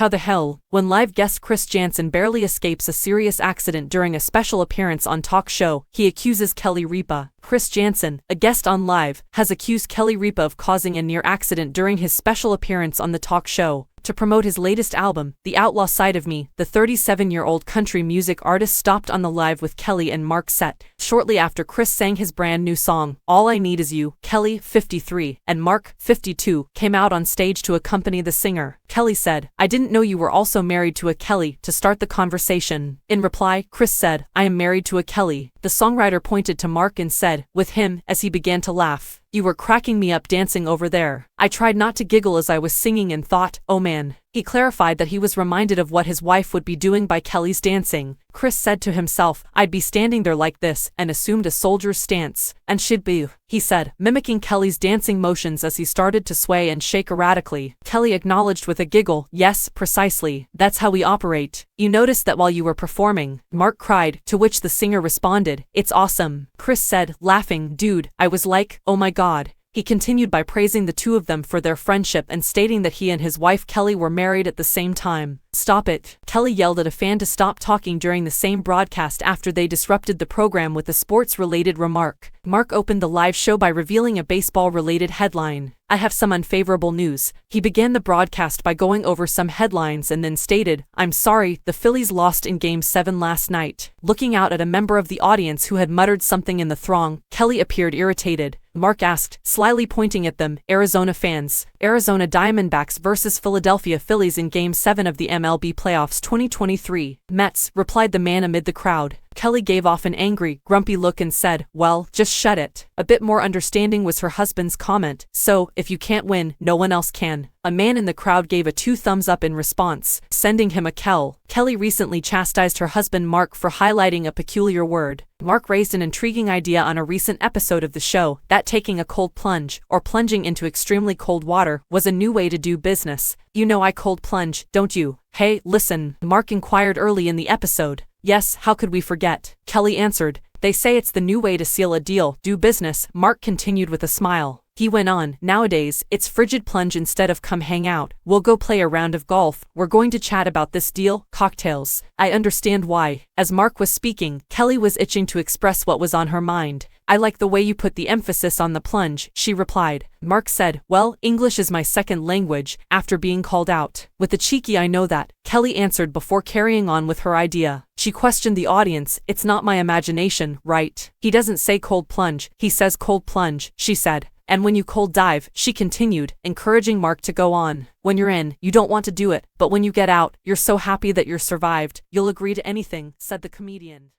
How the hell? When live guest Chris Jansen barely escapes a serious accident during a special appearance on talk show, he accuses Kelly Ripa. Chris Jansen, a guest on Live, has accused Kelly Ripa of causing a near accident during his special appearance on the talk show. To promote his latest album, The Outlaw Side of Me, the 37-year-old country music artist stopped on the Live with Kelly and Mark set. Shortly after Chris sang his brand new song, All I Need Is You, Kelly, 53, and Mark, 52, came out on stage to accompany the singer. Kelly said, "I didn't know you were also married to a Kelly," to start the conversation. In reply, Chris said, "I am married to a Kelly." The songwriter pointed to Mark and said, with him, as he began to laugh, "You were cracking me up dancing over there." I tried not to giggle as I was singing and thought, oh man. He clarified that he was reminded of what his wife would be doing by Kelly's dancing. Chris said to himself, "I'd be standing there like this," and assumed a soldier's stance. "And she'd be," he said, mimicking Kelly's dancing motions as he started to sway and shake erratically. Kelly acknowledged with a giggle, "Yes, precisely. That's how we operate. You noticed that while you were performing," Mark cried, to which the singer responded, "It's awesome." Chris said, laughing, "Dude, I was like, oh my god." He continued by praising the two of them for their friendship and stating that he and his wife Kelly were married at the same time. "Stop it." Kelly yelled at a fan to stop talking during the same broadcast after they disrupted the program with a sports-related remark. Mark opened the live show by revealing a baseball-related headline. "I have some unfavorable news." He began the broadcast by going over some headlines and then stated, "I'm sorry, the Phillies lost in Game 7 last night." Looking out at a member of the audience who had muttered something in the throng, Kelly appeared irritated. Mark asked, slyly pointing at them, "Arizona fans, Arizona Diamondbacks versus Philadelphia Phillies in Game 7 of the MLB Playoffs 2023. Mets," replied the man amid the crowd. Kelly gave off an angry, grumpy look and said, "Well, just shut it." A bit more understanding was her husband's comment, "So, if you can't win, no one else can." A man in the crowd gave a 2 thumbs up in response, sending him a Kel. Kelly recently chastised her husband Mark for highlighting a peculiar word. Mark raised an intriguing idea on a recent episode of the show, that taking a cold plunge, or plunging into extremely cold water, was a new way to do business. "You know I cold plunge, don't you?" "Hey, listen," Mark inquired early in the episode. "Yes, how could we forget?" Kelly answered. "They say it's the new way to seal a deal, do business." Mark continued with a smile. He went on, "Nowadays, it's frigid plunge instead of come hang out. We'll go play a round of golf. We're going to chat about this deal, cocktails." "I understand why." As Mark was speaking, Kelly was itching to express what was on her mind. "I like the way you put the emphasis on the plunge," she replied. Mark said, "Well, English is my second language," after being called out. "With a cheeky I know that," Kelly answered before carrying on with her idea. She questioned the audience, "It's not my imagination, right? He doesn't say cold plunge, he says cold plunge," she said. "And when you cold dive," she continued, encouraging Mark to go on. "When you're in, you don't want to do it, but when you get out, you're so happy that you're survived, you'll agree to anything," said the comedian.